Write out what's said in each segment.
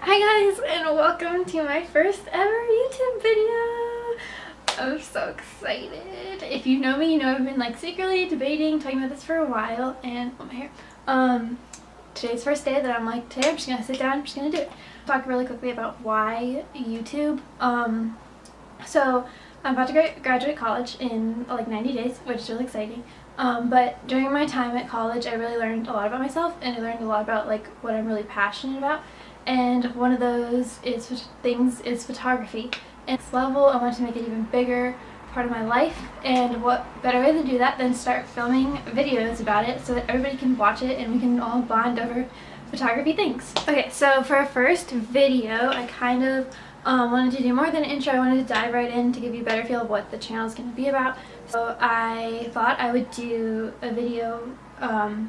Hi guys, and welcome to my first ever YouTube video. I'm so excited. If you know me, you know I've been like secretly debating, talking about this for a while, and oh, my hair. Today's the first day that I'm like, today I'm just gonna sit down, I'm just gonna do it. Talk really quickly about why YouTube. So I'm about to graduate college in like 90 days, which is really exciting. But during my time at college, I really learned a lot about myself, and I learned a lot about like what I'm really passionate about. And one of those things is photography. And this level, I want to make it even bigger part of my life, and what better way to do that than start filming videos about it so that everybody can watch it and we can all bond over photography things. Okay, so for our first video, I kind of wanted to do more than an intro. I wanted to dive right in to give you a better feel of what the channel is going to be about. So I thought I would do a video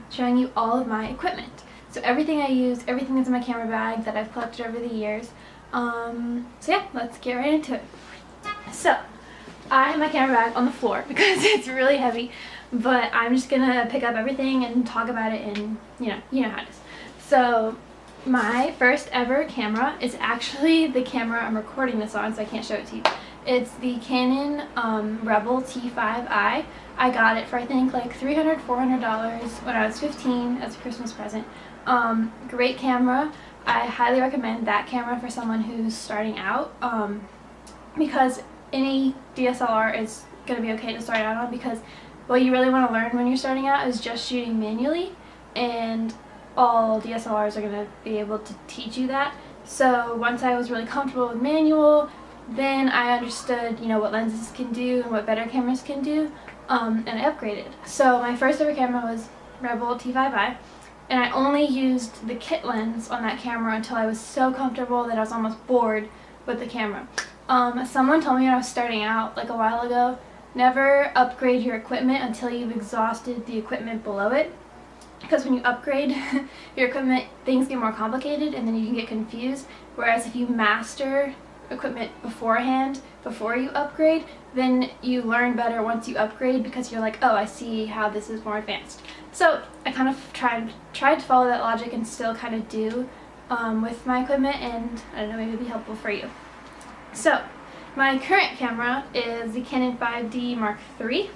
showing you all of my equipment. So everything I use, everything that's in my camera bag that I've collected over the years. So yeah, let's get right into it. So I have my camera bag on the floor because it's really heavy, but I'm just gonna pick up everything and talk about it, and you know how it is. So my first ever camera is actually the camera I'm recording this on, so I can't show it to you. It's the Canon Rebel T5i. I got it for I think like $300, $400 when I was 15 as a Christmas present. Great camera. I highly recommend that camera for someone who's starting out, because any DSLR is going to be okay to start out on, because what you really want to learn when you're starting out is just shooting manually, and all DSLRs are going to be able to teach you that. So once I was really comfortable with manual, then I understood, what lenses can do and what better cameras can do, and I upgraded. So my first ever camera was Rebel T5i, and I only used the kit lens on that camera until I was so comfortable that I was almost bored with the camera. Someone told me when I was starting out like a while ago, never upgrade your equipment until you've exhausted the equipment below it, because when you upgrade your equipment, things get more complicated and then you can get confused, whereas if you master equipment beforehand, before you upgrade, then you learn better once you upgrade, because you're like, oh, I see how this is more advanced. So I kind of tried to follow that logic and still kind of do with my equipment, and I don't know, maybe it'll be helpful for you. So my current camera is the Canon 5D Mark III,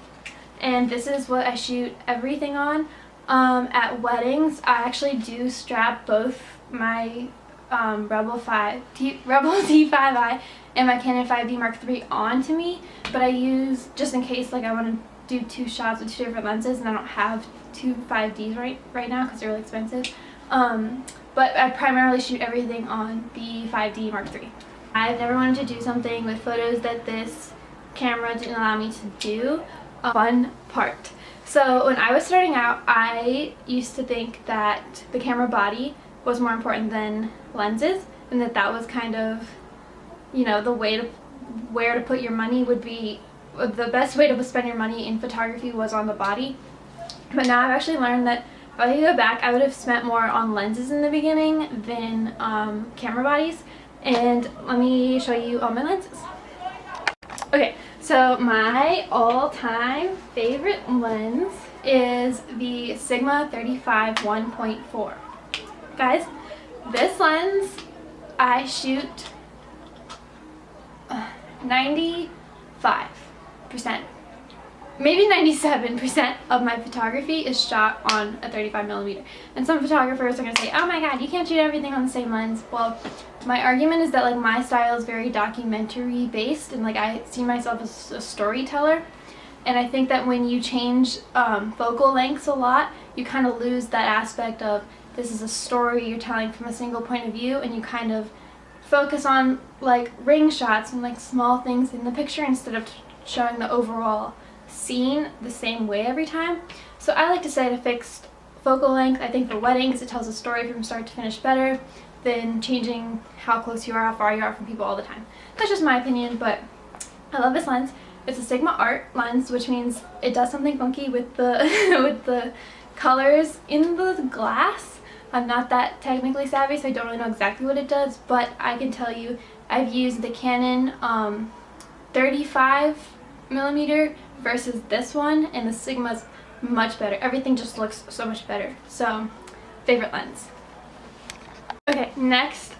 and this is what I shoot everything on. At weddings, I actually do strap both my Rebel T5i and my Canon 5D Mark III onto me, but I use, just in case like I want to do two shots with two different lenses and I don't have two 5Ds right now because they're really expensive. But I primarily shoot everything on the 5D Mark III. I've never wanted to do something with photos that this camera didn't allow me to do. Fun part. So when I was starting out, I used to think that the camera body was more important than lenses, and that was kind of, the way to, where to put your money would be, the best way to spend your money in photography was on the body. But now I've actually learned that if I could go back, I would have spent more on lenses in the beginning than camera bodies. And let me show you all my lenses. Okay, so my all-time favorite lens is the Sigma 35 1.4. Guys, this lens, I shoot 95%, maybe 97% of my photography is shot on a 35mm. And some photographers are going to say, oh my god, you can't shoot everything on the same lens. Well, my argument is that like my style is very documentary based, and like I see myself as a storyteller. And I think that when you change focal lengths a lot, you kind of lose that aspect of this is a story you're telling from a single point of view, and you kind of focus on like ring shots and like small things in the picture instead of showing the overall scene the same way every time. So I like to say at a fixed focal length. I think for weddings it tells a story from start to finish better than changing how close you are, how far you are from people all the time. That's just my opinion, but I love this lens. It's a Sigma Art lens, which means it does something funky with the with the colors in the glass. I'm not that technically savvy, so I don't really know exactly what it does, but I can tell you I've used the Canon 35mm versus this one, and the Sigma's much better. Everything just looks so much better. So, favorite lens. Okay, next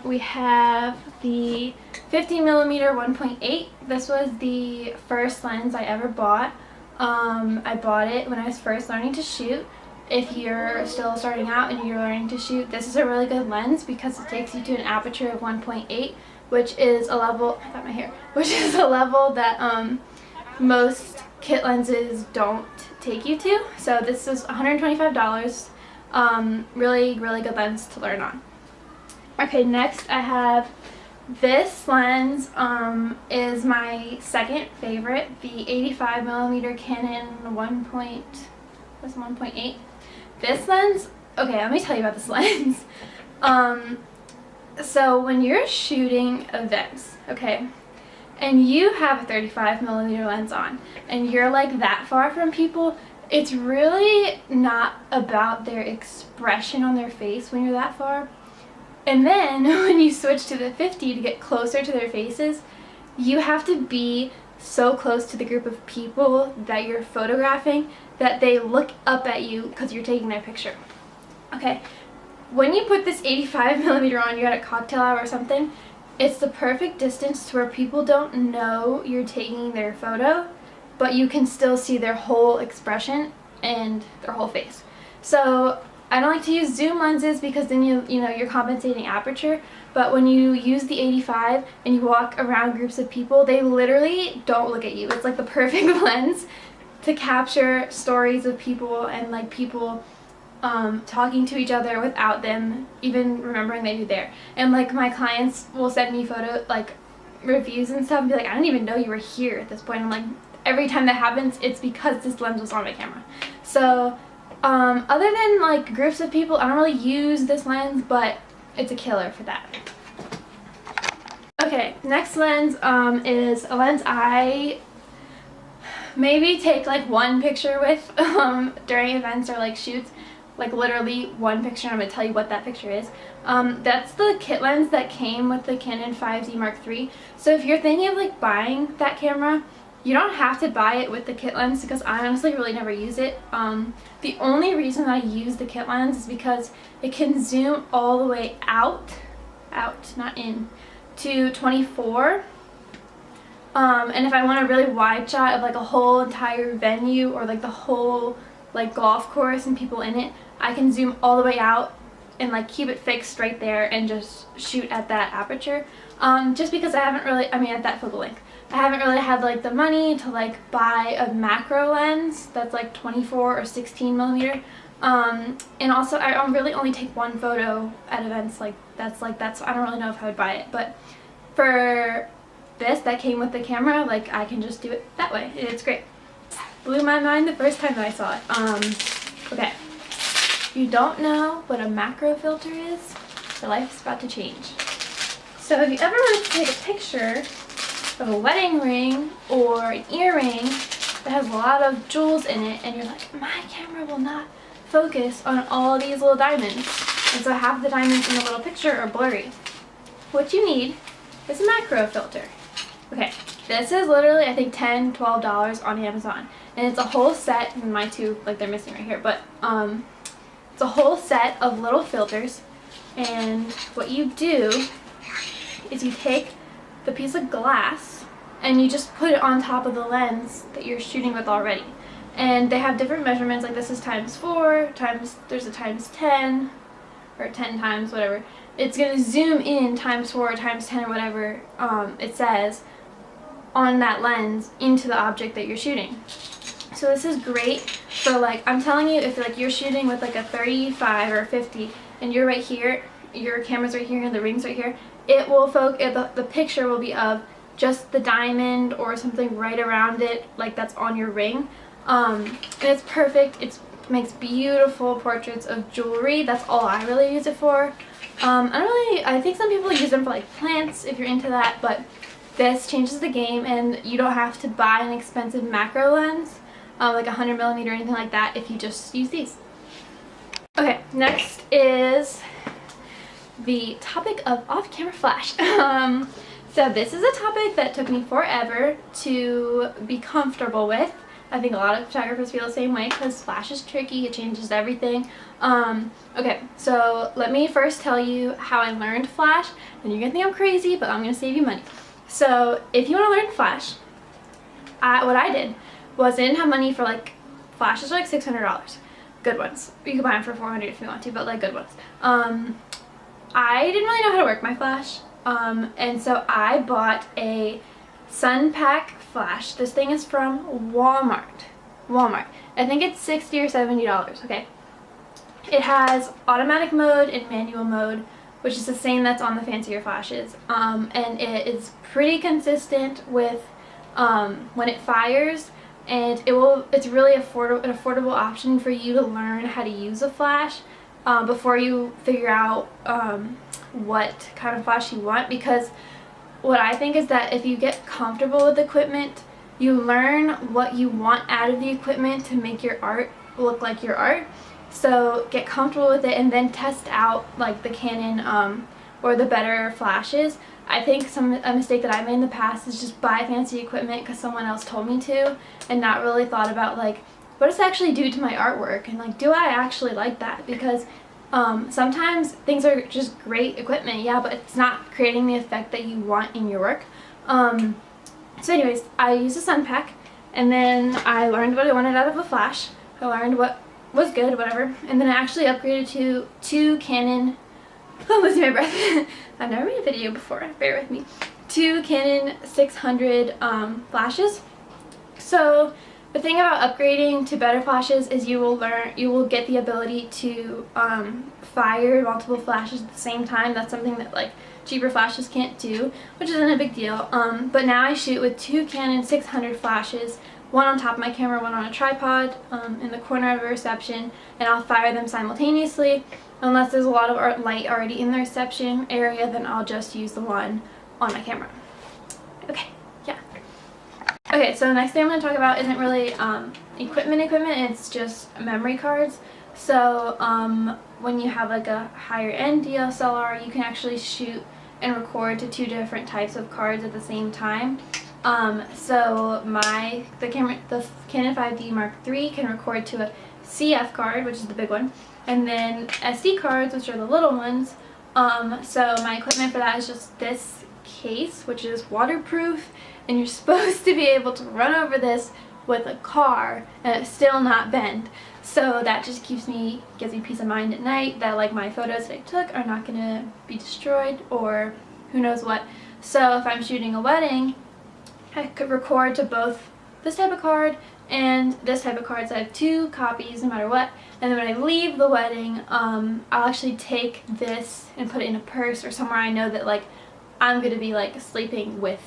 we have the 50mm 1.8. This was the first lens I ever bought. I bought it when I was first learning to shoot. If you're still starting out and you're learning to shoot, this is a really good lens because it takes you to an aperture of 1.8, which is a level, I got my hair, which is a level that most kit lenses don't take you to. So this is $125. Really good lens to learn on. Okay, next I have this lens. Is my second favorite, the 85mm Canon 1.8. This lens, okay, let me tell you about this lens. So when you're shooting events, okay, and you have a 35mm lens on, and you're like that far from people, it's really not about their expression on their face when you're that far. And then when you switch to the 50 to get closer to their faces, you have to be so close to the group of people that you're photographing that they look up at you because you're taking their picture. Okay, when you put this 85mm on, you're at a cocktail hour or something, it's the perfect distance to where people don't know you're taking their photo, but you can still see their whole expression and their whole face. So I don't like to use zoom lenses because then you're compensating aperture, but when you use the 85 and you walk around groups of people, they literally don't look at you. It's like the perfect lens to capture stories of people and like people talking to each other without them even remembering that you're there. And like my clients will send me reviews and stuff and be like, I didn't even know you were here at this point. I'm like, every time that happens, it's because this lens was on my camera. So other than like groups of people, I don't really use this lens, but it's a killer for that. Okay, next lens is a lens I maybe take like one picture with during events or like shoots, like literally one picture, and I'm going to tell you what that picture is. That's the kit lens that came with the Canon 5D Mark III. So if you're thinking of like buying that camera, you don't have to buy it with the kit lens because I honestly really never use it. The only reason I use the kit lens is because it can zoom all the way out, not in, to 24. And if I want a really wide shot of like a whole entire venue or like the whole like golf course and people in it, I can zoom all the way out and like keep it fixed right there and just shoot at that aperture. Just because I haven't really, at that focal length. I haven't really had like the money to like buy a macro lens that's like 24 or 16mm. And also I really only take one photo at events. That's I don't really know if I would buy it, but for this that came with the camera, like I can just do it that way. It's great. Blew my mind the first time that I saw it. Okay, if you don't know what a macro filter is, your life is about to change. So if you ever wanted to take a picture of a wedding ring or an earring that has a lot of jewels in it, and you're like, my camera will not focus on all these little diamonds, and so half the diamonds in the little picture are blurry. What you need is a macro filter. Okay, this is literally I think $10, $12 on Amazon, and it's a whole set, and my two, like they're missing right here, but it's a whole set of little filters, and what you do is you take the piece of glass and you just put it on top of the lens that you're shooting with already. And they have different measurements, like this is ×4, there's a ×10, or 10 times, whatever. It's going to zoom in ×4, ×10, or whatever it says on that lens into the object that you're shooting. So this is great for like, I'm telling you, if like you're shooting with like a 35 or 50 and you're right here, your camera's right here and the ring's right here, it will the picture will be of just the diamond or something right around it, like that's on your ring. And it's perfect. It makes beautiful portraits of jewelry. That's all I really use it for. I think some people use them for like plants if you're into that, but this changes the game, and you don't have to buy an expensive macro lens, like 100mm or anything like that, if you just use these. Okay, next is the topic of off-camera flash. So this is a topic that took me forever to be comfortable with. I think a lot of photographers feel the same way because flash is tricky. It changes everything. Okay, so let me first tell you how I learned flash, and you're gonna think I'm crazy, but I'm gonna save you money. So if you want to learn flash, what I did was I didn't have money for like flashes, like $600. Good ones. You can buy them for $400 if you want to, but like good ones. I didn't really know how to work my flash, and so I bought a Sunpak flash. This thing is from Walmart. I think it's $60 or $70, okay? It has automatic mode and manual mode, which is the same that's on the fancier flashes, and it is pretty consistent with when it fires, and it's really an affordable option for you to learn how to use a flash before you figure out what kind of flash you want, because what I think is that if you get comfortable with equipment, you learn what you want out of the equipment to make your art look like your art. So get comfortable with it and then test out like the Canon or the better flashes. I think a mistake that I made in the past is just buy fancy equipment because someone else told me to, and not really thought about like, what does it actually do to my artwork, and like, do I actually like that? Because sometimes things are just great equipment, yeah, but it's not creating the effect that you want in your work. So anyways, I used a Sunpak, and then I learned what I wanted out of a flash. I learned what was good, whatever, and then I actually upgraded to two Canon, I'm losing my breath, I've never made a video before, bear with me, two Canon 600 flashes. So the thing about upgrading to better flashes is you will get the ability to fire multiple flashes at the same time. That's something that like cheaper flashes can't do, which isn't a big deal. But now I shoot with two Canon 600 flashes, one on top of my camera, one on a tripod in the corner of a reception, and I'll fire them simultaneously. Unless there's a lot of light already in the reception area, then I'll just use the one on my camera. Okay, yeah. Okay, so the next thing I'm going to talk about isn't really equipment, it's just memory cards. So when you have like a higher end DSLR, you can actually shoot and record to two different types of cards at the same time. So the Canon 5D Mark III can record to a CF card, which is the big one, and then SD cards, which are the little ones. So my equipment for that is just this case, which is waterproof, and you're supposed to be able to run over this with a car and it's still not bend. So that just gives me peace of mind at night that like my photos that I took are not gonna be destroyed or who knows what. So if I'm shooting a wedding, I could record to both this type of card and this type of card, so I have two copies no matter what. And then when I leave the wedding, I'll actually take this and put it in a purse or somewhere I know that like I'm gonna be like sleeping with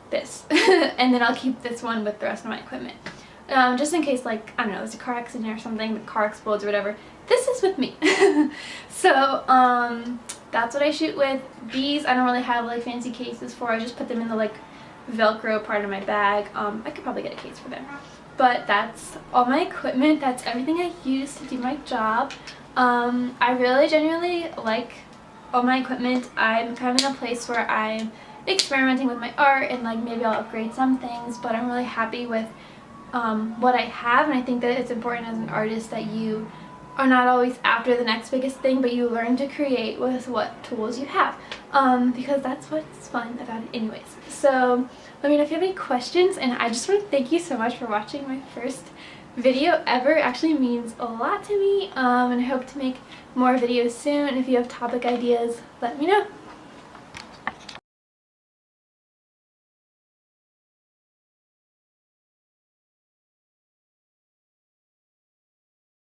this and then I'll keep this one with the rest of my equipment, just in case like, I don't know, there's a car accident or something, the car explodes or whatever, this is with me. So that's what I shoot with. These I don't really have like fancy cases for, I just put them in the like Velcro part of my bag. I could probably get a case for them, but that's all my equipment. That's everything I use to do my job. I really genuinely like all my equipment. I'm kind of in a place where I'm experimenting with my art and like maybe I'll upgrade some things, but I'm really happy with what I have, and I think that it's important as an artist that you are not always after the next biggest thing, but you learn to create with what tools you have, because that's what's fun about it anyways. So let me know if you have any questions, and I just want to thank you so much for watching my first video ever. It actually means a lot to me, and I hope to make more videos soon. If you have topic ideas, let me know.